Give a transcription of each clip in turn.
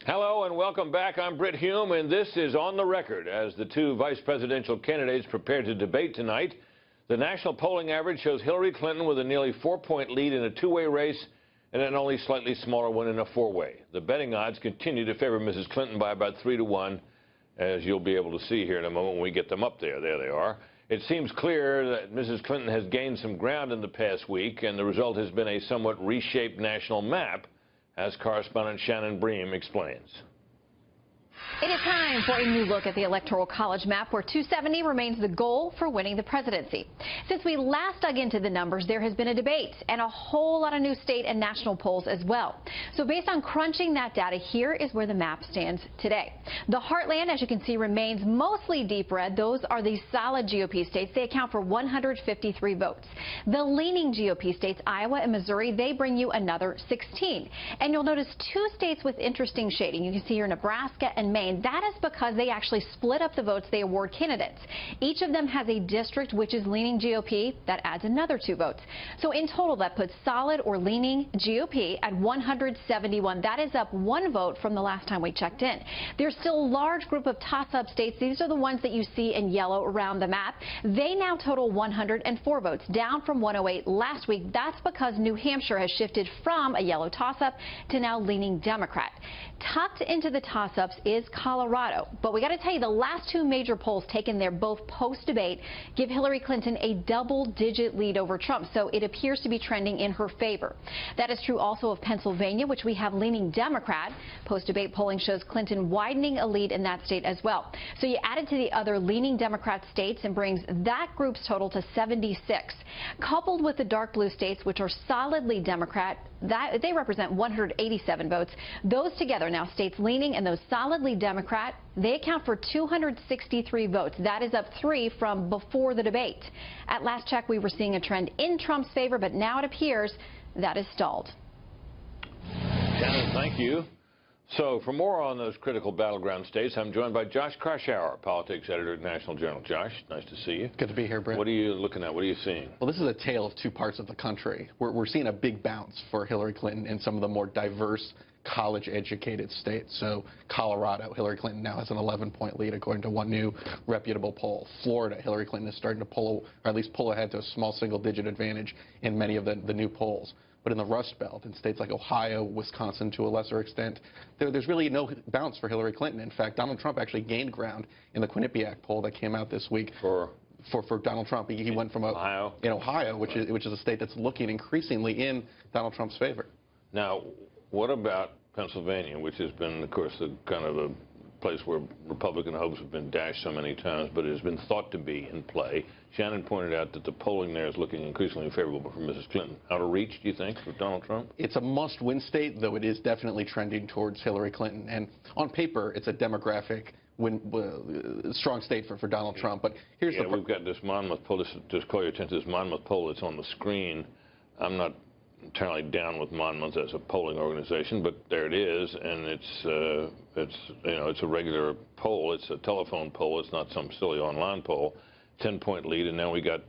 Hello and welcome back. I'm Britt Hume, and this is On the Record. As the two vice presidential candidates prepare to debate tonight, the national polling average shows Hillary Clinton with a nearly 4-point lead in a two-way race and an only slightly smaller one in a four-way. The betting odds continue to favor Mrs. Clinton by about 3-1, as you'll be able to see here in a moment when we get them up there. There they are. It seems clear that Mrs. Clinton has gained some ground in the past week, and the result has been a somewhat reshaped national map, as correspondent Shannon Bream explains. It is time for a new look at the Electoral College map, where 270 remains the goal for winning the presidency. Since we last dug into the numbers, there has been a debate and a whole lot of new state and national polls as well. So based on crunching that data, here is where the map stands today. The heartland, as you can see, remains mostly deep red. Those are the solid GOP states. They account for 153 votes. The leaning GOP states, Iowa and Missouri, they bring you another 16. And you'll notice two states with interesting shading. You can see here Nebraska and Maine. That is because they actually split up the votes they award candidates. Each of them has a district which is leaning GOP. That adds another 2 votes. So in total, that puts solid or leaning GOP at 171. That is up 1 vote from the last time we checked in. There's still a large group of toss-up states. These are the ones that you see in yellow around the map. They now total 104 votes, down from 108 last week. That's because New Hampshire has shifted from a yellow toss-up to now leaning Democrat. Tucked into the toss-ups is Colorado. But we got to tell you, the last 2 major polls taken there, both post-debate, give Hillary Clinton a double-digit lead over Trump. So it appears to be trending in her favor. That is true also of Pennsylvania, which we have leaning Democrat. Post-debate polling shows Clinton widening a lead in that state as well. So you add it to the other leaning Democrat states and brings that group's total to 76. Coupled with the dark blue states, which are solidly Democrat, they represent 187 votes. Those together, now states leaning and those solidly Democrat, they account for 263 votes. That is up 3 from before the debate. At last check, we were seeing a trend in Trump's favor, but now it appears that is stalled. Shannon, thank you. So for more on those critical battleground states, I'm joined by Josh Kraushaar, politics editor at National Journal. Josh, nice to see you. Good to be here, Brent. What are you looking at? What are you seeing? Well, this is a tale of 2 parts of the country. We're seeing a big bounce for Hillary Clinton in some of the more diverse, college-educated states. So Colorado, Hillary Clinton now has an 11-point lead, according to one new reputable poll. Florida, Hillary Clinton is starting to pull, or at least pull ahead to a small single-digit advantage in many of the new polls. But in the Rust Belt, in states like Ohio, Wisconsin to a lesser extent, there's really no bounce for Hillary Clinton. In fact, Donald Trump actually gained ground in the Quinnipiac poll that came out this week. For Donald Trump, he went from in Ohio, which is a state that's looking increasingly in Donald Trump's favor. Now, what about Pennsylvania, which has been, of course, the kind of a place where Republican hopes have been dashed so many times, but it has been thought to be in play. Shannon pointed out that the polling there is looking increasingly favorable for Mrs. Clinton. Out of reach, do you think, for Donald Trump? It's a must-win state, though it is definitely trending towards Hillary Clinton. And on paper, it's a demographic strong state for Donald Trump. But here's the we've got this Monmouth poll. Just call your attention to this Monmouth poll that's on the screen. I'm not entirely down with Monmouth as a polling organization, but there it is, and it's a regular poll. It's a telephone poll. It's not some silly online poll. 10-point lead, and now we got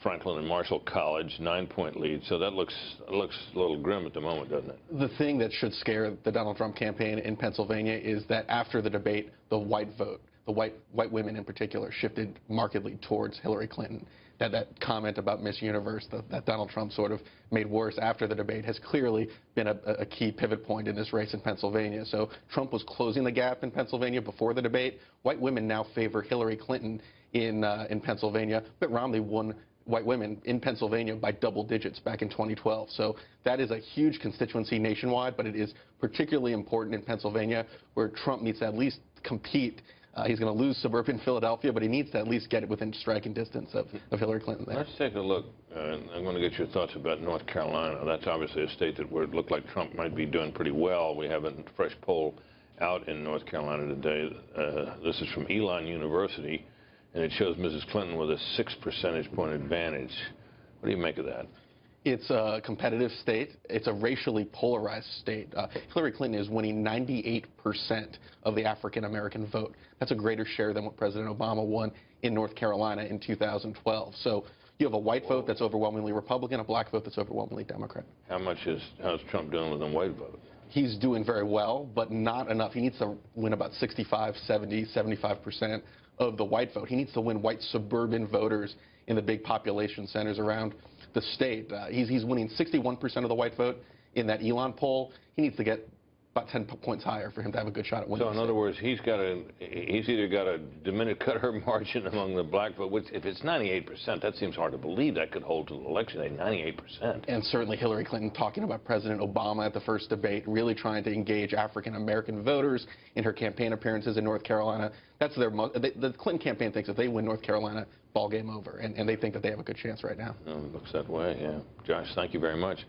Franklin and Marshall College 9-point lead. So that looks a little grim at the moment, doesn't it? The thing that should scare the Donald Trump campaign in Pennsylvania is that after the debate, the white vote, the white women in particular, shifted markedly towards Hillary Clinton. That comment about Miss Universe that Donald Trump sort of made worse after the debate has clearly been a key pivot point in this race in Pennsylvania. So Trump was closing the gap in Pennsylvania before the debate. White women now favor Hillary Clinton in Pennsylvania. Mitt Romney won white women in Pennsylvania by double digits back in 2012. So that is a huge constituency nationwide, but it is particularly important in Pennsylvania, where Trump needs to at least compete. He's going to lose suburban Philadelphia, but he needs to at least get it within striking distance of Hillary Clinton there. Let's take a look. I'm going to get your thoughts about North Carolina. That's obviously a state where it looked like Trump might be doing pretty well. We have a fresh poll out in North Carolina today. This is from Elon University, and it shows Mrs. Clinton with a 6 percentage point advantage. What do you make of that? It's a competitive state. It's a racially polarized state. Hillary Clinton is winning 98% of the African-American vote. That's a greater share than what President Obama won in North Carolina in 2012. So you have a white vote that's overwhelmingly Republican, a black vote that's overwhelmingly Democrat. How's Trump doing with the white vote? he's doing very well, but not enough. He needs to win about 65, 70, 75% of the white vote. He needs to win white suburban voters in the big population centers around the state. He's winning 61% of the white vote in that Elon poll. He needs to get about 10 points higher for him to have a good shot at winning. So in other words, he's either got a diminished cutter margin among the black vote, which if it's 98%, that seems hard to believe that could hold to the election day, 98%. And certainly Hillary Clinton talking about President Obama at the first debate, really trying to engage African-American voters in her campaign appearances in North Carolina. That's the Clinton campaign thinks if they win North Carolina, ball game over, and they think that they have a good chance right now. It looks that way, yeah. Josh, thank you very much.